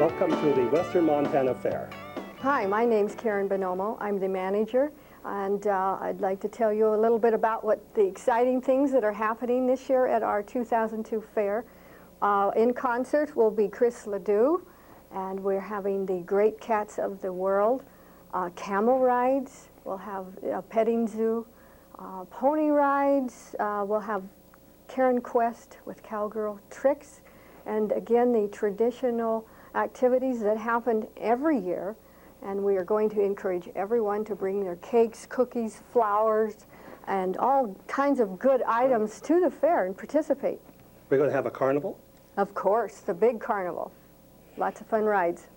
Welcome to the Western Montana Fair. Hi, my name's Karen Bonomo. I'm the manager, and I'd like to tell you a little bit about what the exciting things that are happening this year at our 2002 fair. In concert will be Chris LeDoux, and we're having the Great Cats of the World, camel rides, we'll have a petting zoo, pony rides, we'll have Karen Quest with Cowgirl tricks, and again the traditional activities that happen every year, and we are going to encourage everyone to bring their cakes, cookies, flowers, and all kinds of good items to the fair and participate. We're going to have a carnival. Of course, the big carnival. Lots of fun rides.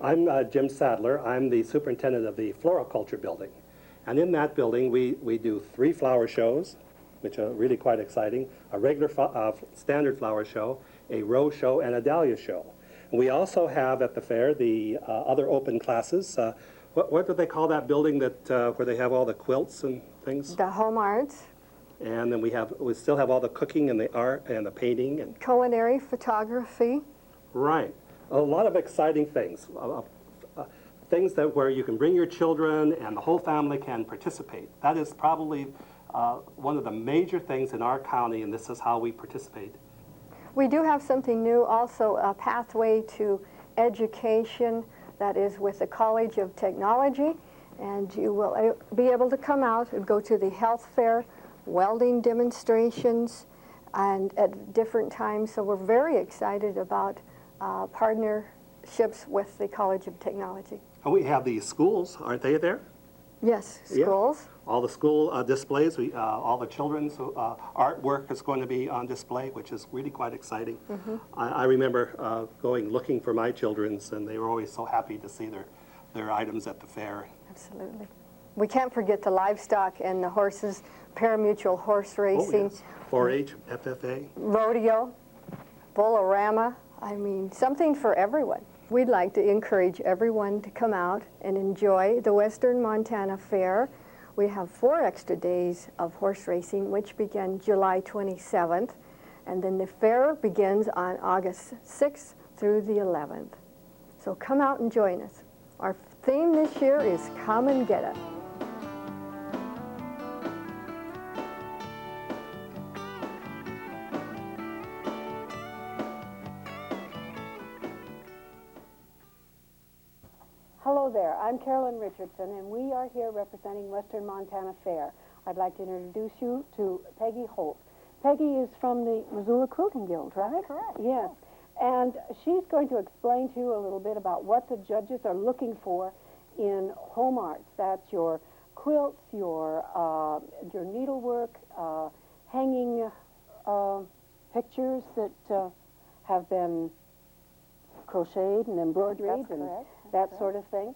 I'm Jim Sadler. I'm the superintendent of the floriculture building. And in that building, we do 3 flower shows, which are really quite exciting, a regular standard flower show, a rose show, and a dahlia show. And we also have at the fair the other open classes. What do they call that building that where they have all the quilts and things? The home arts. And then we still have all the cooking and the art and the painting and Culinary, photography. Right, a lot of exciting things. Things that where you can bring your children and the whole family can participate. That is probably one of the major things in our county, and this is how we participate. We do have something new also, a pathway to education that is with the College of Technology, and you will be able to come out and go to the health fair, welding demonstrations, and at different times. So we're very excited about partnerships with the College of Technology. And we have the schools, aren't they there? Yes, schools. Yeah. All the school displays, all the children's artwork is going to be on display, which is really quite exciting. Mm-hmm. I remember going looking for my children's, and they were always so happy to see their items at the fair. Absolutely. We can't forget the livestock and the horses, parimutuel horse racing. Oh, yes. 4-H, FFA. Rodeo, Bull-O-Rama. I mean, something for everyone. We'd like to encourage everyone to come out and enjoy the Western Montana Fair. We have 4 extra days of horse racing, which begin July 27th, and then the fair begins on August 6th through the 11th. So come out and join us. Our theme this year is Come and Get It. Hello there, I'm Carolyn Richardson, and we are here representing Western Montana Fair. I'd like to introduce you to Peggy Holt. Peggy is from the Missoula Quilting Guild, right? That's correct. Yes, and she's going to explain to you a little bit about what the judges are looking for in home arts. That's your quilts, your needlework, hanging pictures that have been crocheted and embroidered. That's and correct. that sort of thing.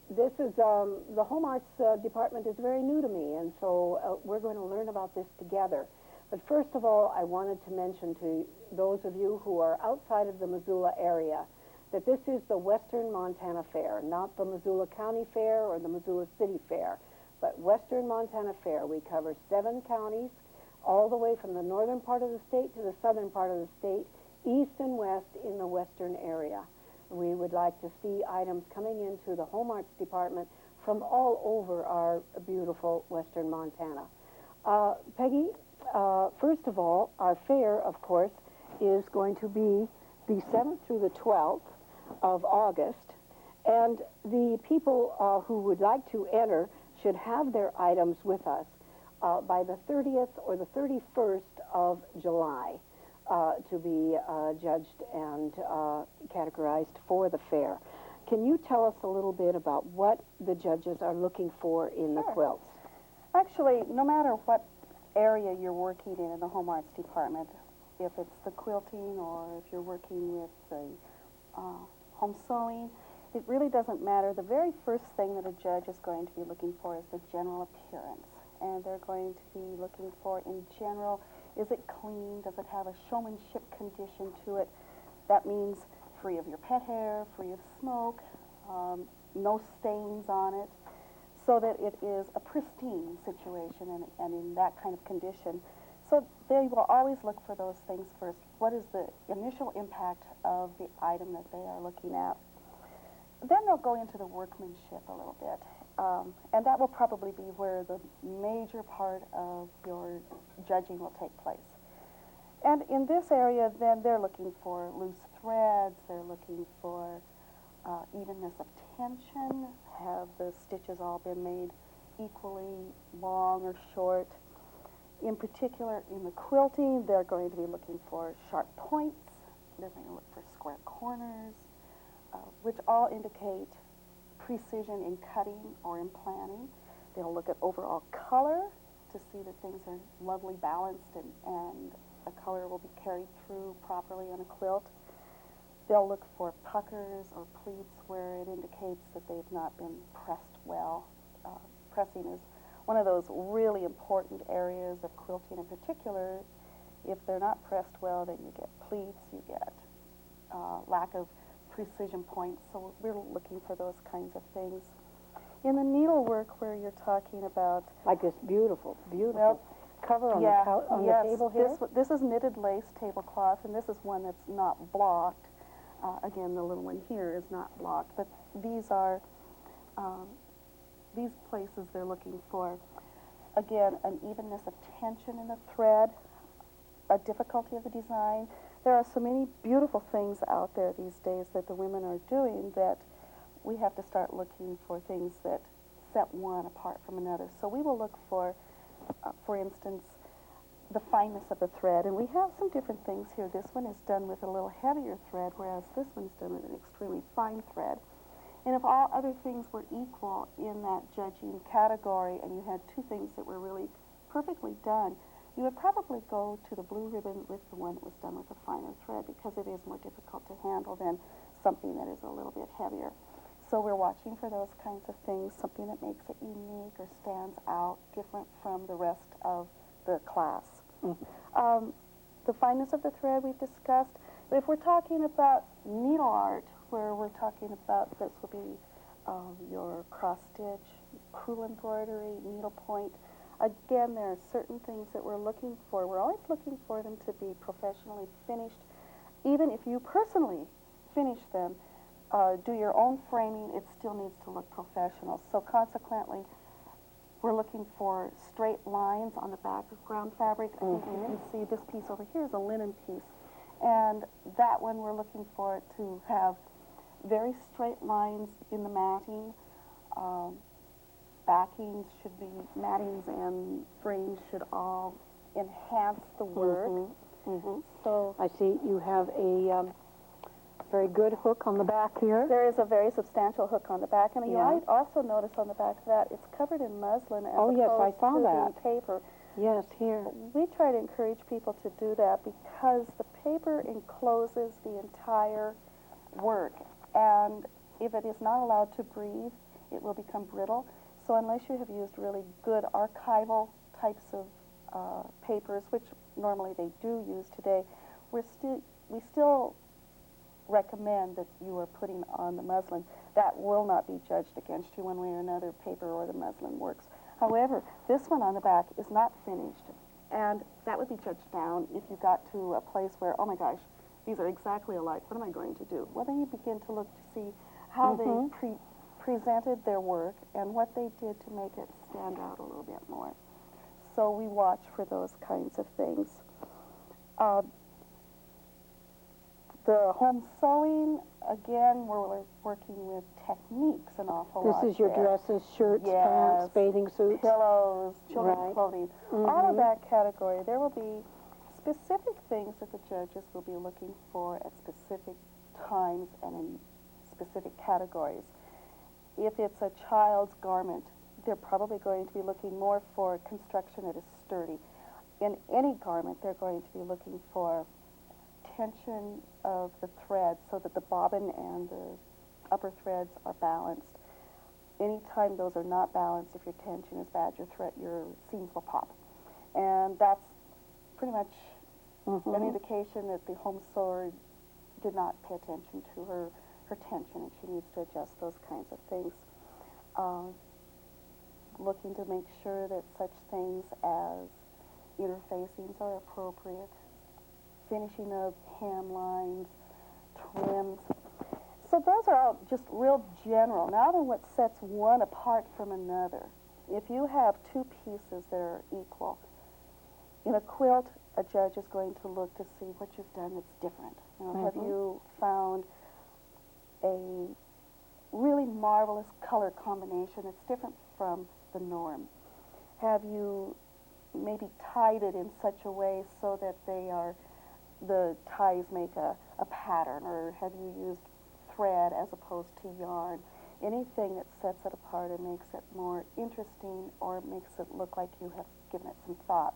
This is, the Home Arts Department is very new to me, and so we're going to learn about this together. But first of all, I wanted to mention to those of you who are outside of the Missoula area that this is the Western Montana Fair, not the Missoula County Fair or the Missoula City Fair, but Western Montana Fair. We cover 7 counties, all the way from the northern part of the state to the southern part of the state, east and west in the western area. We would like to see items coming into the Home Arts Department from all over our beautiful Western Montana. Peggy, first of all, our fair, of course, is going to be the 7th through the 12th of August, and the people who would like to enter should have their items with us by the 30th or the 31st of July. To be judged and categorized for the fair. Can you tell us a little bit about what the judges are looking for in the quilts? Actually, no matter what area you're working in the Home Arts Department, if it's the quilting or if you're working with the home sewing, it really doesn't matter. The very first thing that a judge is going to be looking for is the general appearance. And they're going to be looking for, in general, is it clean? Does it have a showmanship condition to it? That means free of your pet hair, free of smoke, no stains on it, so that it is a pristine situation and in that kind of condition. So they will always look for those things first. What is the initial impact of the item that they are looking at? Then they'll go into the workmanship a little bit. And that will probably be where the major part of your judging will take place. And in this area, then they're looking for loose threads, they're looking for evenness of tension. Have the stitches all been made equally long or short? In particular, in the quilting, they're going to be looking for sharp points. They're going to look for square corners, which all indicate precision in cutting or in planning. They'll look at overall color to see that things are lovely balanced and the color will be carried through properly on a quilt. They'll look for puckers or pleats where it indicates that they've not been pressed well. Pressing is one of those really important areas of quilting in particular. If they're not pressed well, then you get pleats, you get lack of precision points, so we're looking for those kinds of things. In the needlework where you're talking about... Like this beautiful, beautiful Well, cover on, yeah, the yes, table here. This is knitted lace tablecloth, and this is one that's not blocked. Again, the little one here is not blocked, but these are these places they're looking for. Again, an evenness of tension in the thread, a difficulty of the design. There are so many beautiful things out there these days that the women are doing that we have to start looking for things that set one apart from another. So we will look for instance, the fineness of the thread. And we have some different things here. This one is done with a little heavier thread, whereas this one's done with an extremely fine thread. And if all other things were equal in that judging category and you had two things that were really perfectly done, you would probably go to the blue ribbon with the one that was done with a finer thread because it is more difficult to handle than something that is a little bit heavier. So we're watching for those kinds of things, something that makes it unique or stands out different from the rest of the class. Mm-hmm. The fineness of the thread we've discussed. But if we're talking about needle art, where we're talking about this will be your cross stitch, crewel embroidery, needlepoint. Again, there are certain things that we're looking for. We're always looking for them to be professionally finished. Even if you personally finish them, do your own framing, it still needs to look professional. So consequently, we're looking for straight lines on the background fabric. I think you can see this piece over here is a linen piece. And that one we're looking for it to have very straight lines in the matting. Backings should be, mattings and frames should all enhance the work. So I see you have a very good hook on the back here. There is a very substantial hook on the back, and you might also notice on the back of that it's covered in muslin as opposed yes, I saw to that. the paper. Yes, here. We try to encourage people to do that because the paper encloses the entire work, and if it is not allowed to breathe, it will become brittle. So unless you have used really good archival types of papers, which normally they do use today, we still recommend that you are putting on the muslin. That will not be judged against you one way or another, paper or the muslin works. However, this one on the back is not finished, and that would be judged down if you got to a place where, oh my gosh, these are exactly alike, what am I going to do? Well, then you begin to look to see how they presented their work and what they did to make it stand out a little bit more. So we watch for those kinds of things. The home sewing, again, we're working with techniques an awful lot. This is your dresses, shirts, pants, bathing suits. Pillows, children's clothing, all of that category. There will be specific things that the judges will be looking for at specific times and in specific categories. If it's a child's garment, they're probably going to be looking more for construction that is sturdy. In any garment, they're going to be looking for tension of the thread so that the bobbin and the upper threads are balanced. Anytime those are not balanced, if your tension is bad, your seams will pop. And that's pretty much an indication that the home sewer did not pay attention to her tension, and she needs to adjust those kinds of things. Looking to make sure that such things as interfacings are appropriate, finishing of hem lines, trims. So those are all just real general. Now then, what sets one apart from another. If you have two pieces that are equal, in a quilt, a judge is going to look to see what you've done that's different. You know, have you found a really marvelous color combination that's different from the norm? Have you maybe tied it in such a way so that the ties make a pattern, or have you used thread as opposed to yarn? Anything that sets it apart and makes it more interesting or makes it look like you have given it some thought.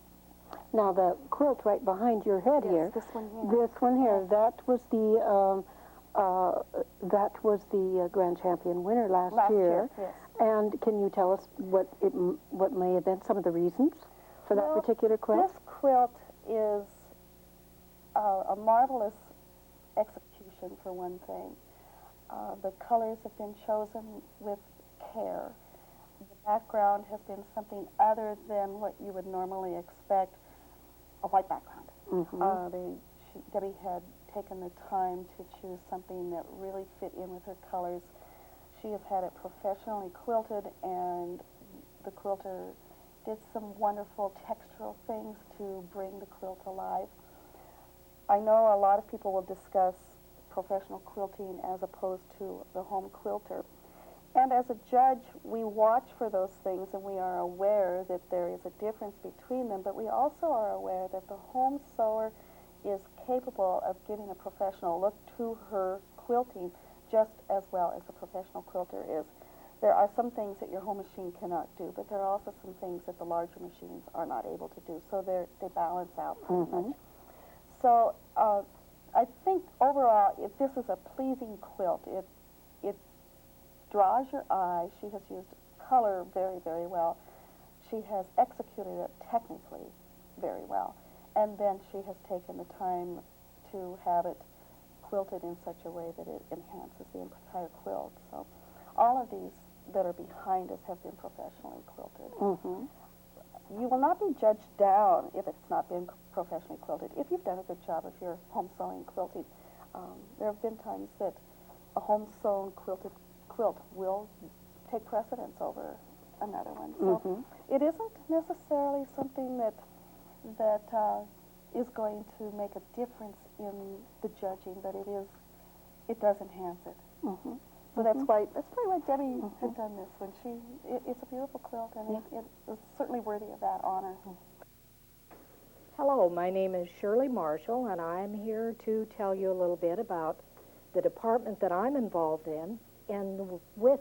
Now, the quilt right behind your head Yes, here. this one here. This one here. That was the grand champion winner last year. Yes. And can you tell us what may have been some of the reasons for that particular quilt? This quilt is a marvelous execution, for one thing. The colors have been chosen with care. The background has been something other than what you would normally expect, a white background. Debbie had taken the time to choose something that really fit in with her colors. She has had it professionally quilted, and the quilter did some wonderful textural things to bring the quilt alive. I know a lot of people will discuss professional quilting as opposed to the home quilter. And as a judge, we watch for those things, and we are aware that there is a difference between them, but we also are aware that the home sewer is capable of giving a professional look to her quilting just as well as a professional quilter is. There are some things that your home machine cannot do, but there are also some things that the larger machines are not able to do, so they balance out pretty much. So I think overall, if this is a pleasing quilt, it draws your eye. She has used color very, very well. She has executed it technically very well. And then she has taken the time to have it quilted in such a way that it enhances the entire quilt. So all of these that are behind us have been professionally quilted. You will not be judged down if it's not been professionally quilted. If you've done a good job of your home sewing quilting, there have been times that a home sewn quilted quilt will take precedence over another one. So it isn't necessarily something that is going to make a difference in the judging, but it does enhance it. So that's probably why Debbie had done this one. It's a beautiful quilt, and it is certainly worthy of that honor. Hello, my name is Shirley Marshall, and I'm here to tell you a little bit about the department that I'm involved in and with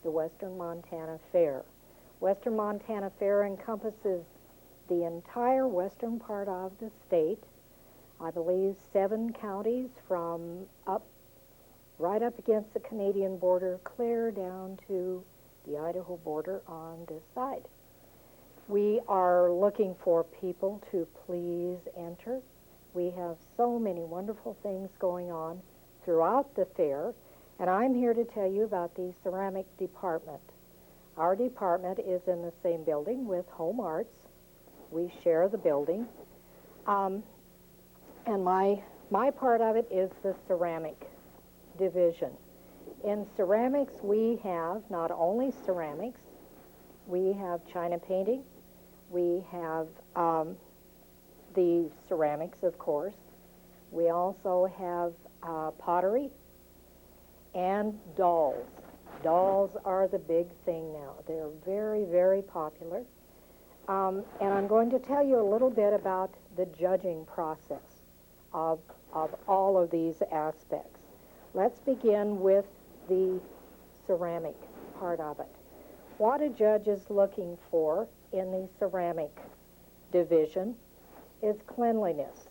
the Western Montana Fair. Western Montana Fair encompasses the entire western part of the state. I believe 7 counties from right up against the Canadian border, clear down to the Idaho border on this side. We are looking for people to please enter. We have so many wonderful things going on throughout the fair, and I'm here to tell you about the ceramic department. Our department is in the same building with Home Arts. We share the building. And my part of it is the ceramic division. In ceramics, we have not only ceramics, we have china painting, we have the ceramics, of course. We also have pottery and dolls. Dolls are the big thing now. They're very, very popular. And I'm going to tell you a little bit about the judging process of all of these aspects. Let's begin with the ceramic part of it. What a judge is looking for in the ceramic division is cleanliness.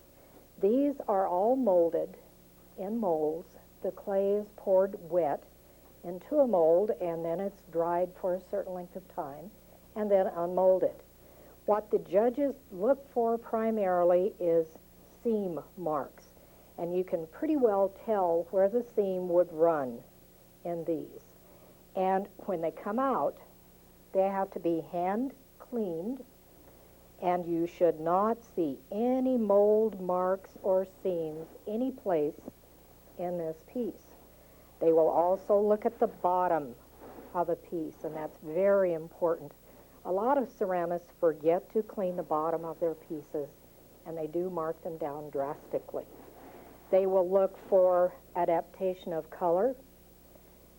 These are all molded in molds. The clay is poured wet into a mold, and then it's dried for a certain length of time, and then unmolded. What the judges look for primarily is seam marks, and you can pretty well tell where the seam would run in these. And when they come out, they have to be hand cleaned, And you should not see any mold marks or seams any place in this piece. They will also look at the bottom of a piece, and that's very important. A lot of ceramists forget to clean the bottom of their pieces, and they do mark them down drastically. They will look for adaptation of color,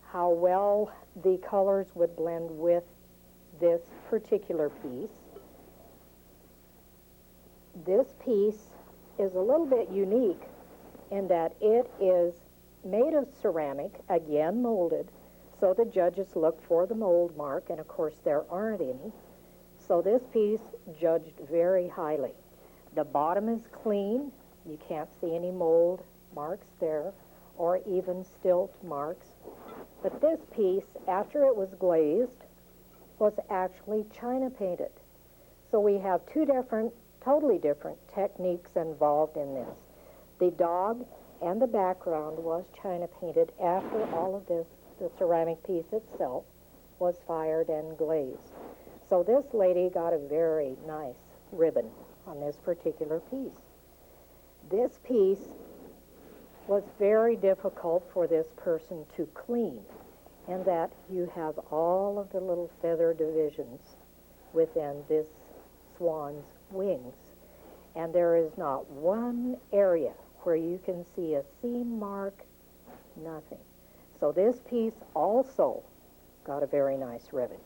how well the colors would blend with this particular piece. This piece is a little bit unique in that it is made of ceramic, again molded, so the judges look for the mold mark, and of course there aren't any. So this piece judged very highly. The bottom is clean. You can't see any mold marks there, or even stilt marks. But this piece, after it was glazed, was actually china painted. So we have two totally different techniques involved in this. The dog and the background was china painted after all of this, the ceramic piece itself, was fired and glazed. So this lady got a very nice ribbon on this particular piece. This piece was very difficult for this person to clean, in that you have all of the little feather divisions within this swan's wings. And there is not one area where you can see a seam mark, nothing. So this piece also got a very nice ribbon.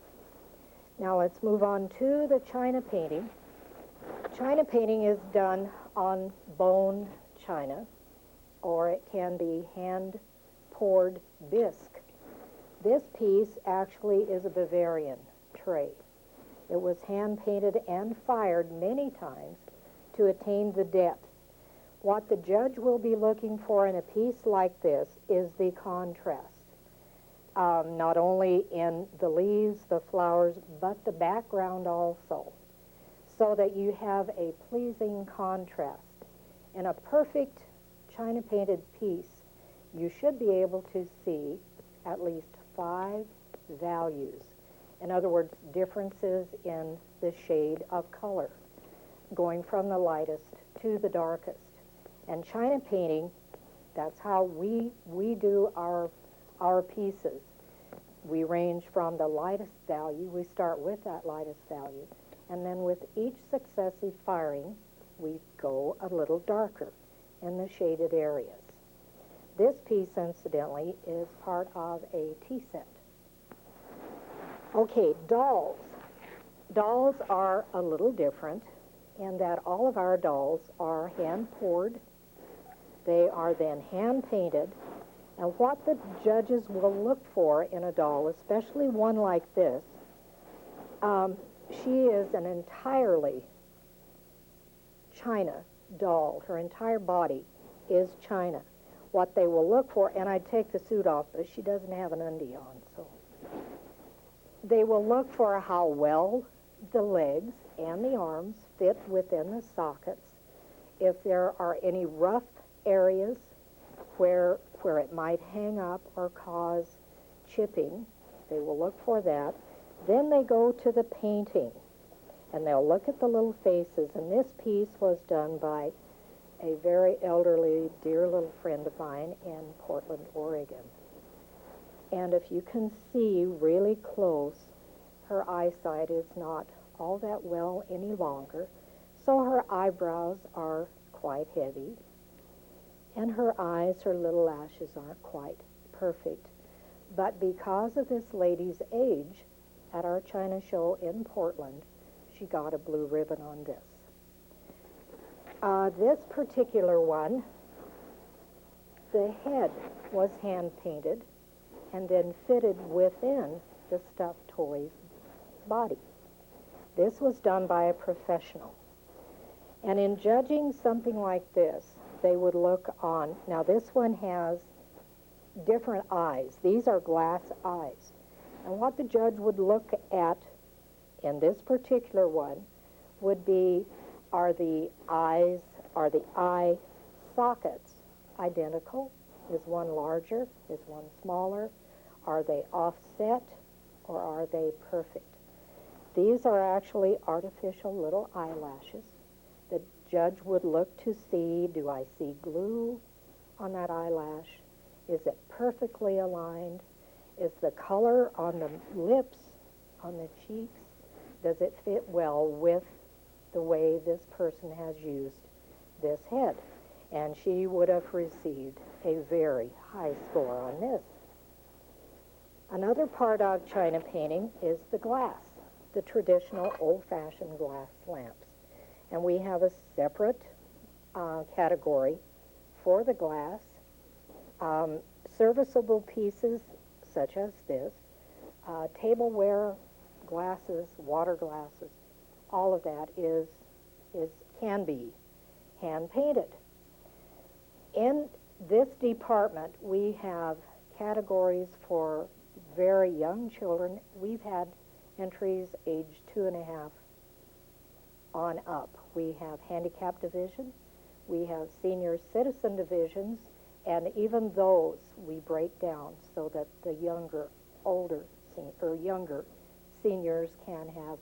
Now let's move on to the china painting. China painting is done on bone china, or it can be hand-poured bisque. This piece actually is a Bavarian tray. It was hand-painted and fired many times to attain the depth. What the judge will be looking for in a piece like this is the contrast. Not only in the leaves, the flowers, but the background also, so that you have a pleasing contrast. In a perfect china painted piece, you should be able to see at least 5 values. In other words, differences in the shade of color, going from the lightest to the darkest. And china painting, that's how we do our pieces. We range from the lightest value, we start with that lightest value, and then with each successive firing, we go a little darker in the shaded areas. This piece, incidentally, is part of a tea set. Okay, dolls. Dolls are a little different in that all of our dolls are hand-poured. They are then hand-painted. And what the judges will look for in a doll, especially one like this, she is an entirely china doll. Her entire body is china. What they will look for, and I'd take the suit off, but she doesn't have an undie on, so. They will look for how well the legs and the arms fit within the sockets. If there are any rough areas where it might hang up or cause chipping, they will look for that. Then they go to the painting, and they'll look at the little faces. And this piece was done by a very elderly, dear little friend of mine in Portland, Oregon. And if you can see really close, her eyesight is not all that well any longer, so her eyebrows are quite heavy, and her eyes, her little lashes aren't quite perfect. But because of this lady's age, at our China show in Portland, she got a blue ribbon on this. This particular one, the head was hand-painted and then fitted within the stuffed toy's body. This was done by a professional. And in judging something like this, they would look on, now this one has different eyes. These are glass eyes. And what the judge would look at in this particular one would be, are the eye sockets identical? Is one larger? Is one smaller? Are they offset, or are they perfect? These are actually artificial little eyelashes. The judge would look to see, do I see glue on that eyelash? Is it perfectly aligned? Is the color on the lips, on the cheeks, does it fit well with the way this person has used this head? And she would have received a very high score on this. Another part of china painting is the glass, the traditional old-fashioned glass lamps. And we have a separate category for the glass. Serviceable pieces such as this, tableware glasses, water glasses, all of that can be hand painted. In this department, we have categories for very young children. We've had entries age 2.5 on up. We have handicap division, we have senior citizen divisions, and even those we break down so that the younger seniors can have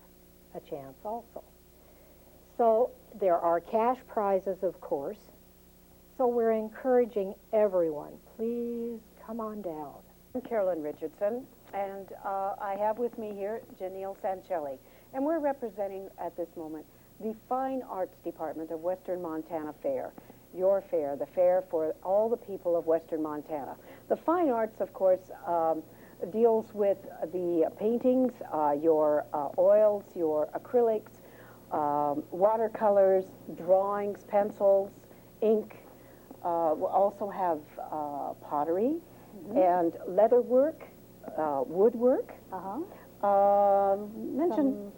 a chance also. So there are cash prizes, of course. So we're encouraging everyone, please come on down. I'm Carolyn Richardson, and I have with me here Janelle Sancelli, and we're representing at this moment the Fine Arts Department of Western Montana Fair. Your fair, the fair for all the people of Western Montana. The Fine Arts, of course, deals with the paintings, your oils, your acrylics, watercolors, drawings, pencils, ink. We'll also have pottery and leatherwork, woodwork. Mention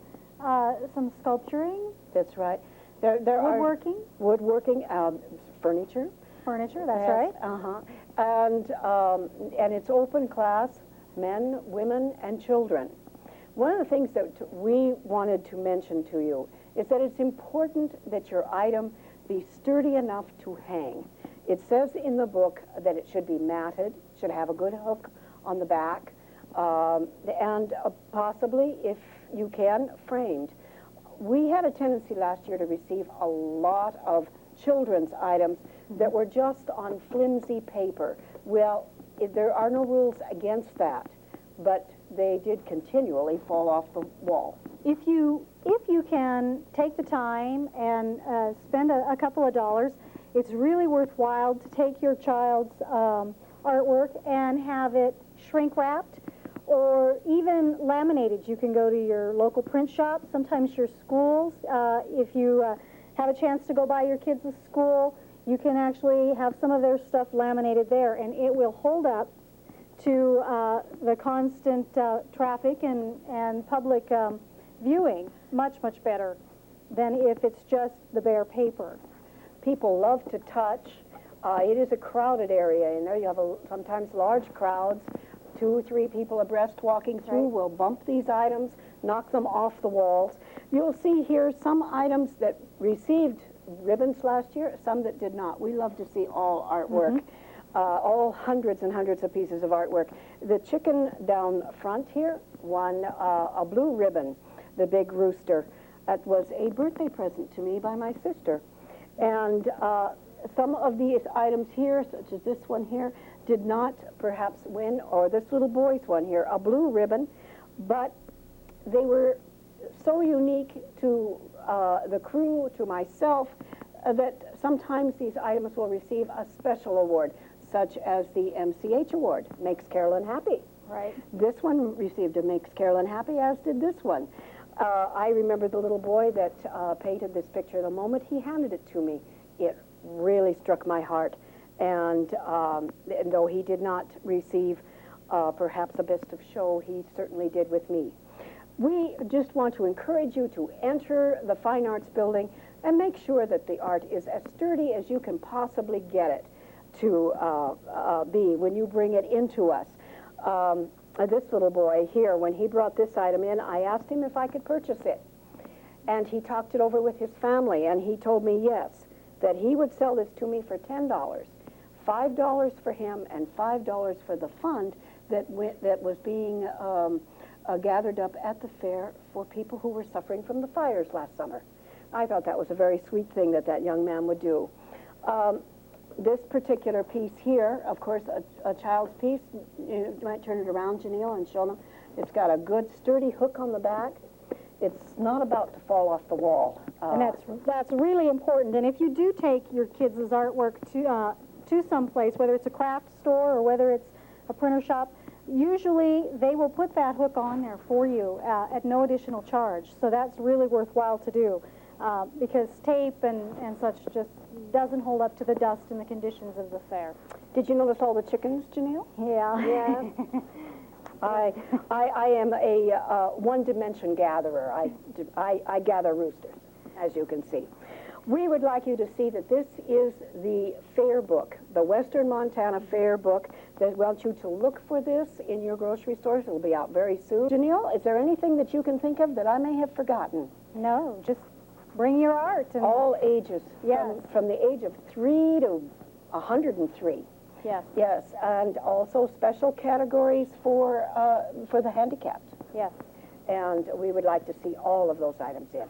Some sculpturing, that's right. There woodworking, woodworking, furniture. furniture, that's right. And it's open class, men, women, and children. One of the things that we wanted to mention to you is that it's important that your item be sturdy enough to hang. It says in the book that it should be matted, should have a good hook on the back, and possibly, if you can, framed. We had a tendency last year to receive a lot of children's items that were just on flimsy paper. Well, there are no rules against that, but they did continually fall off the wall. If you can take the time and spend a couple of dollars, it's really worthwhile to take your child's artwork and have it shrink wrapped or even laminated. You can go to your local print shop, sometimes your schools. If you have a chance to go by your kids' school, you can actually have some of their stuff laminated there, and it will hold up to the constant traffic and public viewing much, much better than if it's just the bare paper. People love to touch. It is a crowded area. You know, you have sometimes large crowds, 2 or 3 people abreast walking through. Right. Will bump these items, knock them off the walls. You'll see here some items that received ribbons last year, some that did not. We love to see all artwork, all hundreds and hundreds of pieces of artwork. The chicken down front here won a blue ribbon, the big rooster. That was a birthday present to me by my sister. And some of these items here, such as this one here, did not perhaps win, or this little boy's one here, a blue ribbon, but they were so unique to the crew, to myself, that sometimes these items will receive a special award, such as the MCH award, Makes Carolyn Happy. Right. This one received a Makes Carolyn Happy, as did this one. I remember the little boy that painted this picture. The moment he handed it to me, it really struck my heart. And though he did not receive perhaps a best of show, he certainly did with me. We just want to encourage you to enter the Fine Arts Building and make sure that the art is as sturdy as you can possibly get it to be when you bring it into us. This little boy here, when he brought this item in, I asked him if I could purchase it. And he talked it over with his family, and he told me yes, that he would sell this to me for $10. $5 for him and $5 for the fund that was being gathered up at the fair for people who were suffering from the fires last summer. I thought that was a very sweet thing that that young man would do. This particular piece here, of course, a child's piece, you might turn it around, Janelle, and show them. It's got a good sturdy hook on the back. It's not about to fall off the wall. And that's really important. And if you do take your kids' artwork to some place, whether it's a craft store or whether it's a printer shop, usually they will put that hook on there for you at no additional charge. So that's really worthwhile to do because tape and such just doesn't hold up to the dust and the conditions of the fair. Did you notice all the chickens, Janelle? Yeah. Yeah. I am a one-dimension gatherer. I gather roosters, as you can see. We would like you to see that this is the fair book, the Western Montana Fair book. They want you to look for this in your grocery stores. It will be out very soon. Janelle, is there anything that you can think of that I may have forgotten? No, just bring your art. And All ages, Yes. from the age of 3 to 103. yes, Yes, and also special categories for the handicapped. yes. And we would like to see all of those items in.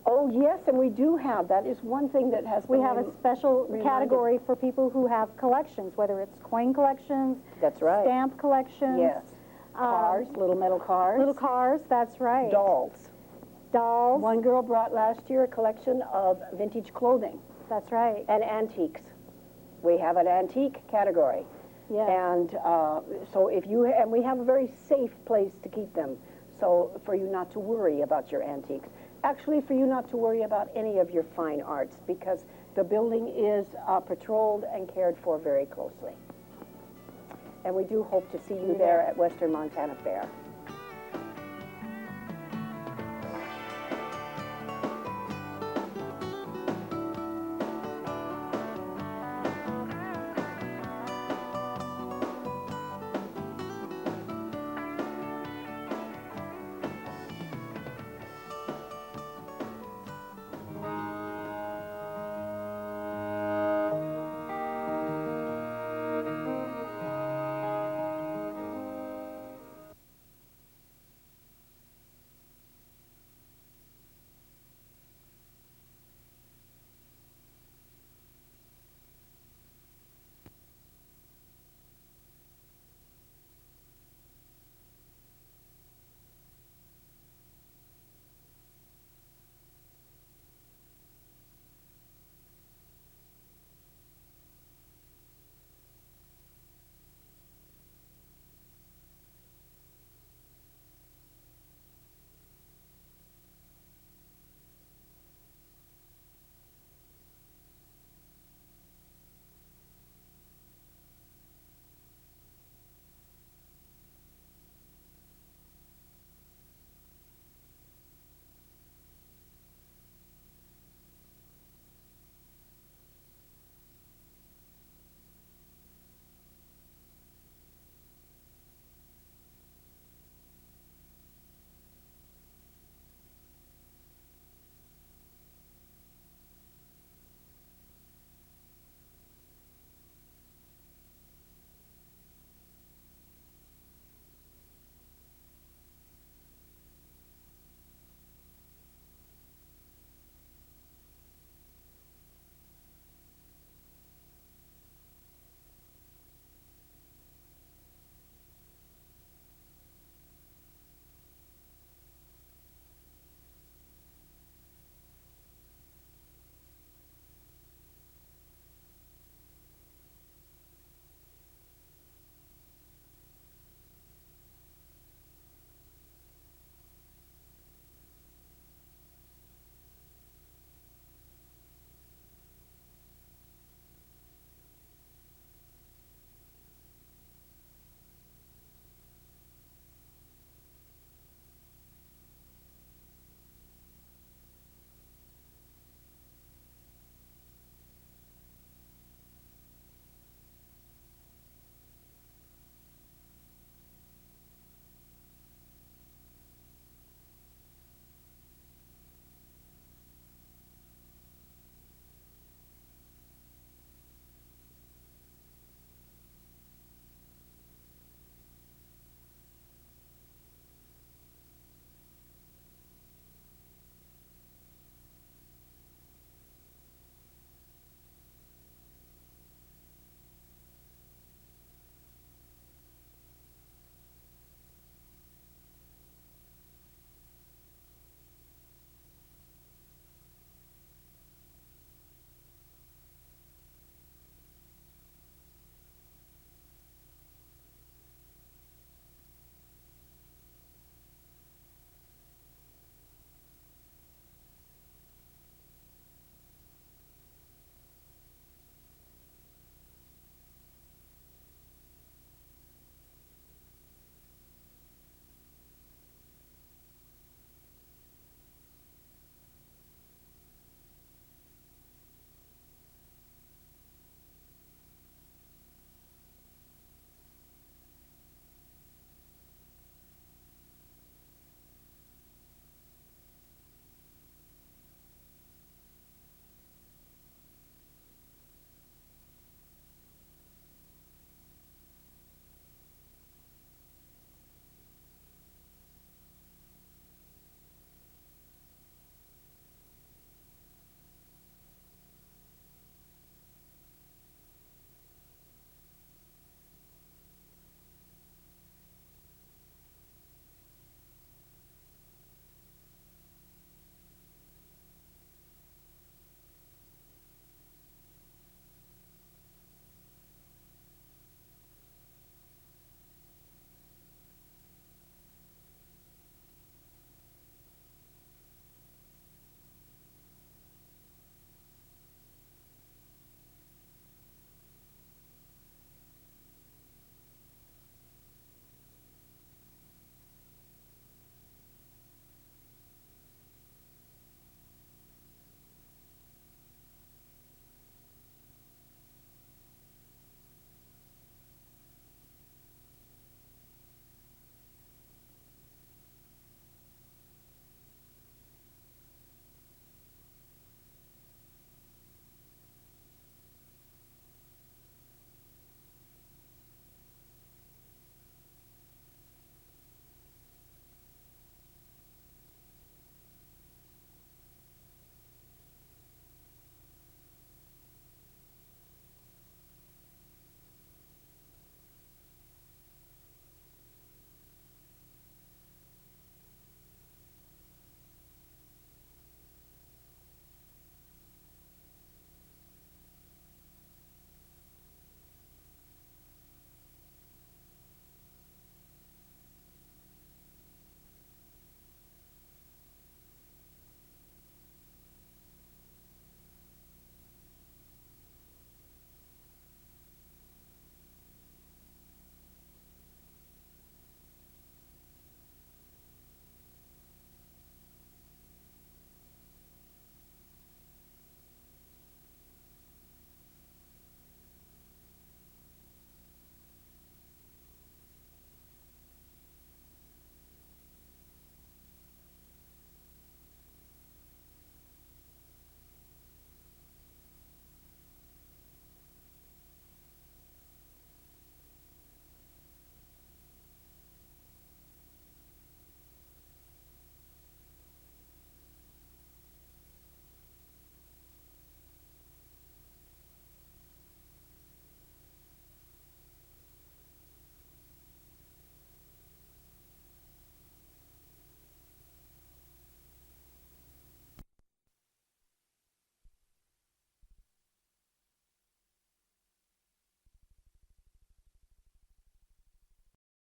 Oh, yes, and we do have, that is one thing that has We been have a special reminded. category for people who have collections, whether it's coin collections, That's right. stamp collections. Yes. Cars, little metal cars. Little cars, that's right. Dolls. Dolls, One girl brought last year a collection of vintage clothing that's right. and antiques. We have an antique category. Yes. And so if you, and we have a very safe place to keep them, so for you not to worry about your antiques. Actually, for you not to worry about any of your fine arts, because the building is patrolled and cared for very closely. And we do hope to see you there at Western Montana Fair.